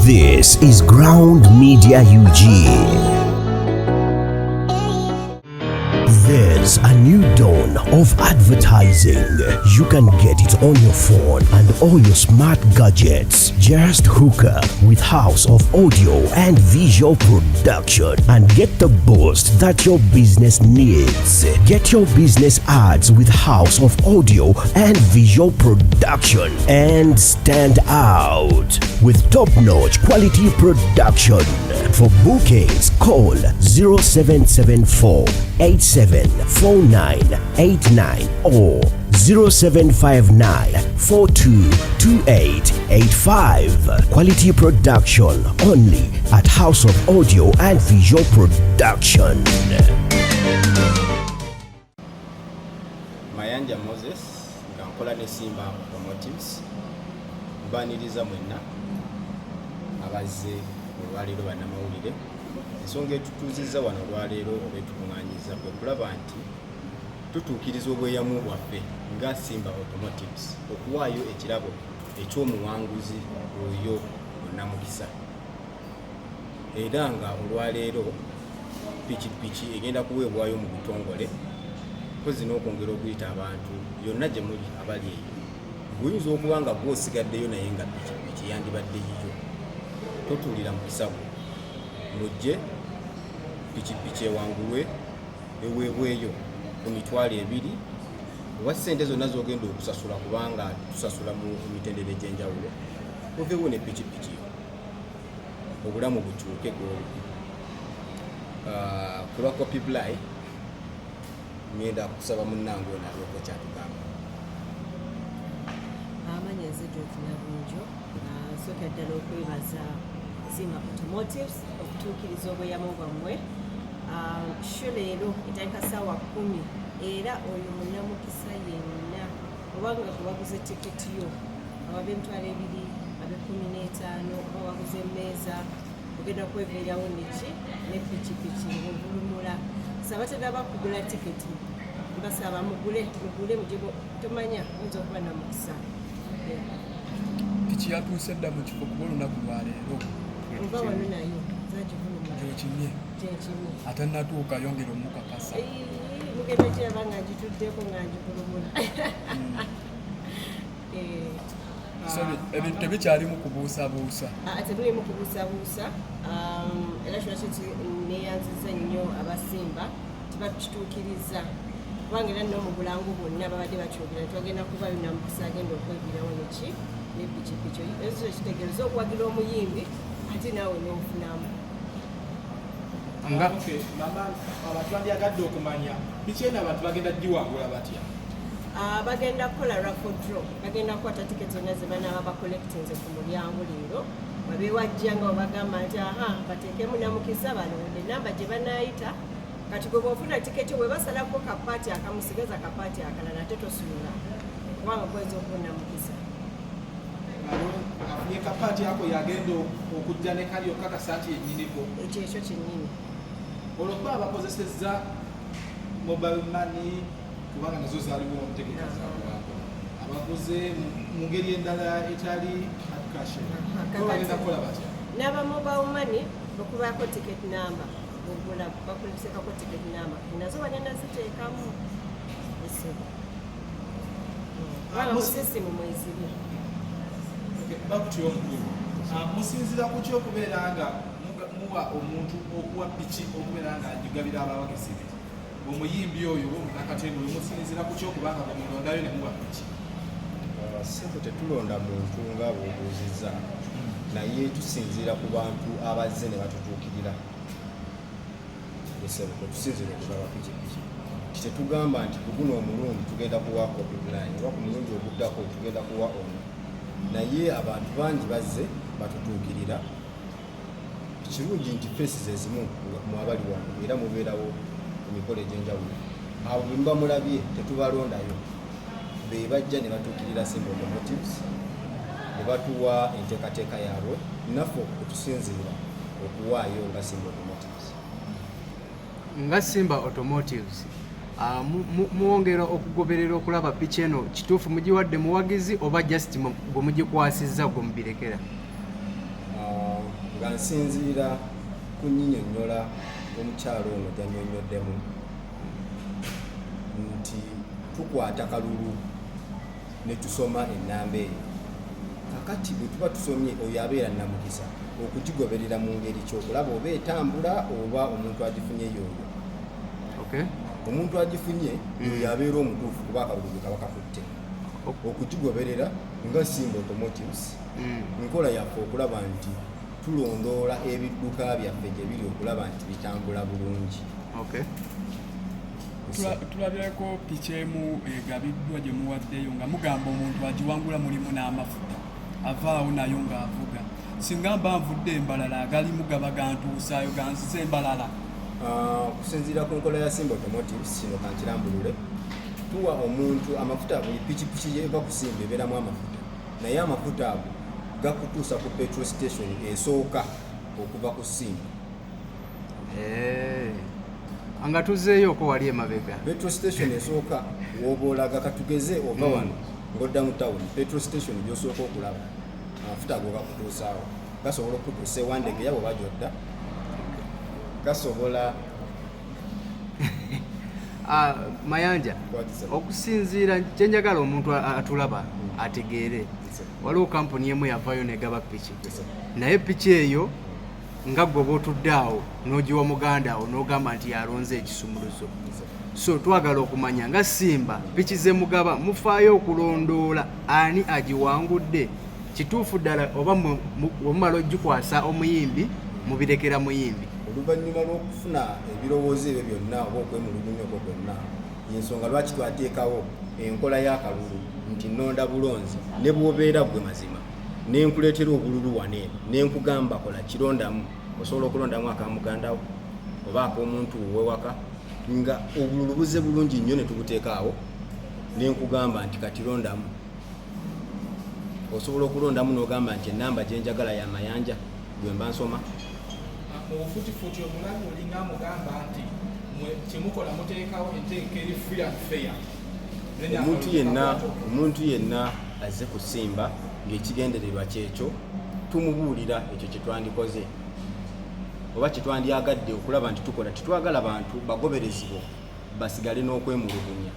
This is Ground Media UG. There's a new dawn of advertising. You can get it on your phone and all your smart gadgets. Just hook up with House of Audio and Visual Production and get the boost that your business needs. Get your business ads with House of Audio and Visual Production and stand out with top-notch quality production. For bookings, call 0774 874989 or 0759 422885. Quality production only at House of Audio and Visual Production. Mayanja Moses, ngankola ne Simba Automotives, mbaniriza mwenna abaze olwaleero bannamawulire. Ensonga etutuuzizza wano olwaleero oba etukuŋŋaanyiza kwe kulaba nti tutuukiriza obweyamu bwaffe nga Simba Automotives okuwaayo ekirabo eky'omuwanguzi oyo Onnamukisa. Era nga olwaleero pikipiki egenda kuweebwayo mu butongole mpozi n'okwongera okuyita abantu yonna gye muli abali eyo. Guyinza okuba nga gw'osigaddeyo naye nga pikipiki yandibadde yiyo. Totuulira mu kisago. Mujje pikipiki ewangulwe eweebweyo ku mitwalo 2 oba ssente zonna z'ogenda okusasula kubanga tusasula mu mitendera egy'enjawulo. Oveewo ne pikipiki yo. Obulamu bukyuke gw'oli. Ku lwa Coopy ngenda kusaba munnange ono aliwo kyatugamba. Amanyaze Jokinabunjo sooka ddala okwebaza Simba Automotives okutuukiriza obweyamu bwammwe. Leero etandika ssaawa 10 era oyo Munnamukisa yenna obanga kubaguze tiketi yo ab'emitwalo 2 ab'e15 oba waguze emmeeza ogenda kweveerawo neki ne pikipiki ng'ovulumula. Sabatagaba kugula tiketi mbasaba mugule mugibo tomanya oyinza okuba Nnamukisa. Piki yatuuse dda mu kifo kuba olunaku lwaleero oba wano nayo zagivuluma gyekimye ate natuuka yongera omukakasa mugenda kiraba nga ngituddeko nga ngivulumula. so ebintu tebikyalimu kubuusabuusa temulimu kubuusabuusa era kyonaki neyanziza nnyo abasimba tibakituukiriza kubanga era n'omubulangu bonna babadde bakyogera twagenda kuba Nnamukisa agenda okwebirawo neki nepikipiki ezo ekitegeereza okuwagira omuyimbi ate naawe n'ofunamu. Abantu bandyagadde okumanya biki eno abantu bagenda giwangula batya? Bagenda kukola raffle draw, bagenda kukwata tiketi zonna ze banaaba bakolekitinze ku mulyango leero babeewajja nga babagamba nti bateekemu Nnamukisa balonde namba gye banaayita kati gwe bw'ofuna tiketi bwe basalako kapaati akamusigaza kapaati akalala ate tosula kubanga gweza okuba Nnamukisa. Afunye kapaati ako yagenda okujja ne kali okakasa nti yennyiniko ekyo kyennyini olwokuba abakozesezza mobile money kubanga nazo zaaliwo omutegeeza zaabwangu abakoze mu ngeri endala etali cash bagenda kukola batya n'aba mobile money okubaako ticket number ogula bakulisekako ticket number nazo bagenda ziteekamu esebo mu sisimu mweziri bakutyo omukulu musinzira ku ki okubeera nga muwa omuntu okuwa piki okubeera nga agigabira abawagizi be omuyimbi oyo omukakatendo oyo musinzira ku ki okubanga bamulondayo ne muwa piki? Sente tetulonda muntu nga bw'obuuzizza naye tusinziira ku bantu abazze ne batutuukirira. Tusinziira okulaba pikipiki kitetugamba nti ku guno omulundi tugenda kuwa Coopy oba ku mulundi oguddako tugenda kuwa ono. Naye abantu bangi bazze batutuukirira. Kirungi nti faces ezimu mwabali wano era mubeerawo emikolo egy'enjawulo. Abo bwe muba mulabye tetubalondayo be bajja ne batuukirira Simba Automotives ne batuwa enteekateeka yaabwe naffe okutusinziira okuwaayo nga Simba Automotives. Nga Simba Automotives muwongera okugoberera okulaba piki eno kituufu mugiwadde muwagizi oba just bwe mugikwasizza gwe mubirekera? nsinziira ku nnyonnyola omukyalo ono gy'annyonnyoddemu nti tukwata kalulu ne tusoma ennamba eyo. Kakati bwe tuba tusomye oyo abeera namukisa okugigoberera mu ngeri kyokulaba oba etambula oba omuntu agifunye yoyo. Omuntu agifunye oyo abeera omutuufu kuba akalulu bwe kaba kakutte. Okugigoberera nga Simba Automotives nkola yaffe okulaba nti tulondoola ebidduka byaffe gye biri okulaba nti bitambula bulungi. Tulabyeko piki emu egabiddwa gye muwaddeyo nga mugamba omuntu agiwangula mulimu n'amafuta avaawo nayo ng'avuga. Singa mba nvudde embalala agalimu gaba gantuusaayo ganziza embalala. Okusinziira ku nkola ya Simba Automotives, kino kankirambulule, tuwa omuntu amafuta. Buli pikipiki eva ku Simba ebeeramu amafuta, naye amafuta ago gakutuusa ku petrol station esooka okuva ku Simba. Anga tuzeeyo ko wali emabega. Petrol station esooka w'oba olaga katugeze ova wano ng'odda mu town, petrol station gy'osooka okulaba amafuta ago gakutuusaawo. Gasobola okutuusa ewandege yabo bajodda, gasobola Mayanja, okusinziira kyenjagala omuntu atulaba ategeere, waliwo kampuni emu yavaayo negaba piki, naye piki eyo nga gwe oba otudde awo n'ogiwa muganda awo n'ogamba nti yalonze ekisumuluzo. So twagala okumanya nga Simba piki ze mugaba mufaayo okulondoola ani agiwangudde, kituufu ddala oba mumala ogikwasa omuyimbi mubirekera muyimbi. Oluvannyuma lw'okufuna ebirowoozo ebyo byonna oba okwemulugunya okwo kwonna, y'ensonga lwaki twateekawo enkola y'akalulu nti nnonda bulonzi ne bw'obeera gwe mazima nenkuleetera obululu wane nenkugamba kola kirondamu, osobola okulondamu akamugandawo oba ak'omuntu wewaka nga obululu buze bulungi nnyo ne tubuteekaawo nenkugamba nti katirondamu. Osobola okulondamu n'ogamba nti ennamba gye njagala ya Mayanja gwe mba nsoma. Mufutifuti omulamu olinga mugamba nti kyemukola muteekawo enteeka eri free and fair. Omuntu yenna azze ku Simba ng'ekigendererwa kyekyo tumubuulira ekyo kye twandikoze oba kye twandyagadde okulaba nti tukola. Titwagala bantu bagoberezibwa basigale n'okwemulugunya.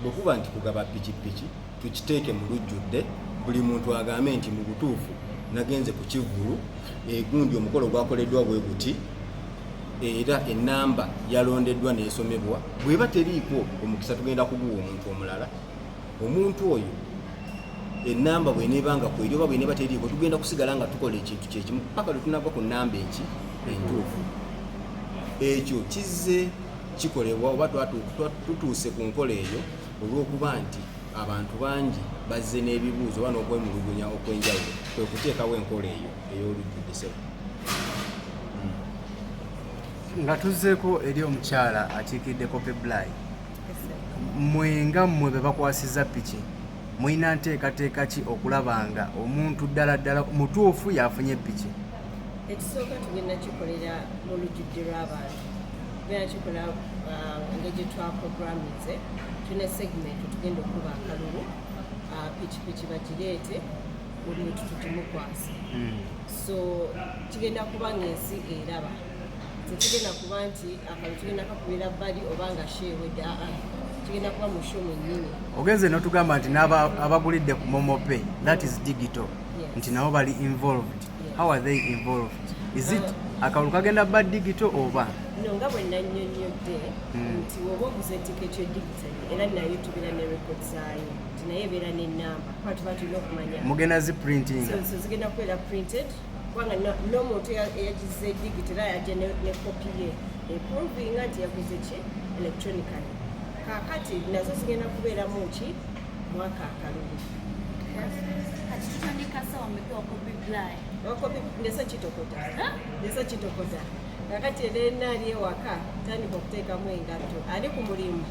Bwe kuba nti kugaba pikipiki tukiteeke mu lujjudde, buli muntu agambe nti mu butuufu nagenze ku Kivulu, gundi omukolo gwakoleddwa bwe guti, era ennamba yalondeddwa n'esomebwa. Bw'eba teriiko omukisa tugenda kuguwa omuntu omulala. Omuntu oyo ennamba bw'eneebanga kweri oba bw'eneeba teriiko, tugenda kusigala nga tukola ekintu kyekimu paka lwe tunava ku nnamba eki entuufu. Ekyo kizze kikolebwa oba tutuuse ku nkola eyo olw'okuba nti abantu bangi bazze n'ebibuuzo oba n'okwemulugunya okw'enjawulo, kwe kuteekawo enkola eyo ey'olujjuddisebo. Nga tuzzeeko eri omukyala akiikidde Coopy Bly, mmwe nga mmwe be bakwasiza piki mulina nteekateeka ki okulaba nga omuntu ddala ddala mutuufu yafunye piki? Ekisooka tugenda kikolera mu lujjudde lw'abantu, tugenda kikola nga gye twaprogramize. Tulina segment tugenda okuba akalulu pikipiki bagireete buli muntu tugimukwasa. So kigenda kuba ng'ensi eraba, tetugenda kuba nti akalulu tugenda kakubira bbali oba nga sheewedde, kigenda kuba mu show mwennyini. Ogenze n'otugamba nti n'abagulidde ku Momope, that is digital, nti nabo bali involved. How are they involved? Is it akalulu kagenda bba digital oba? No, nga bwe nannyonnyodde nti woba oguze tiketi yo digitali era nayo tubeera ne record zaayo nti naye ebeera n'ennamba kuba tuba tulina okumanya mugenda zi printing. So zigenda kubeera printed kubanga n'omuntu eyagize digital era yajja ne kopi ye eprovinga nti yaguze ki electronically. Kaakati nazo zigenda kubeeramu ki mwaka akalulu. Kati tutandika sawa mmepewa Coopy Bly. Wakopi ndesa kitokota. Ndesa kitokota. Kakati era ali ewaka tandika okuteekamu engatto ali ku mulimu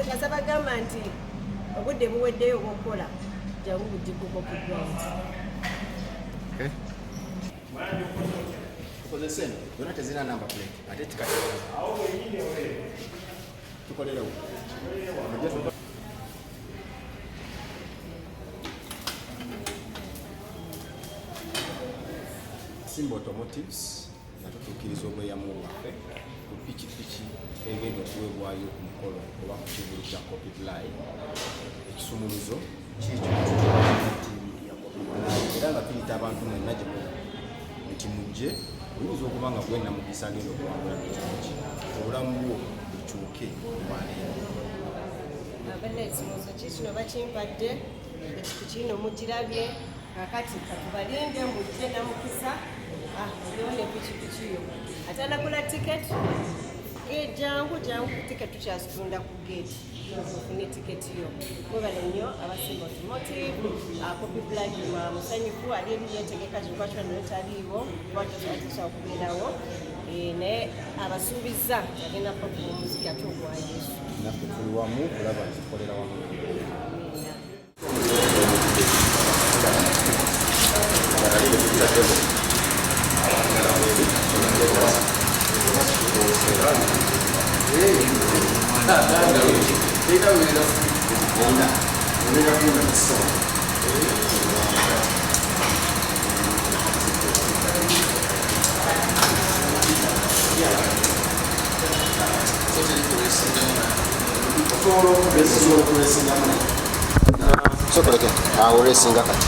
kasaba gamba nti obudde buweddeyo obwokukola jangu bugikuko ku ground. Tukozese eno yonna tezirina namba plate ate tikati tukolerewo. Abasimba Automotives natutuukiriza obweyamo bwaffe ku pikipiki egenda okuweebwayo ku mukolo oba ku kivulu kya Coopy ekisumuluzo kikyo era nga tuyita abantu mwenna gye nti mujje oyinza okuba nga gwenna mukisa agenda okuwangula pikipiki obulamu bwo bukyuke olwaleero. Abadde ekisumuluzo kikino bakimpadde ekipiki kino mugirabye kakati katubalinde mujje namukisa oliwo epikipiki yo atanagula tiketi jangu tiketi tukyazitunda ku geeti ofune tiketi yo mwebale nnyo Abasimba Automotive Coopy musanyufu ali ebyetegeka kikwatwa naye taliiwo kwatosatisa okubeerawo naye abasuubiza agenda kubakuba omuziki ate ogwa Yesu naffe tuli wamu kulaba nzikolera wamu. Sokoleke olesinga kati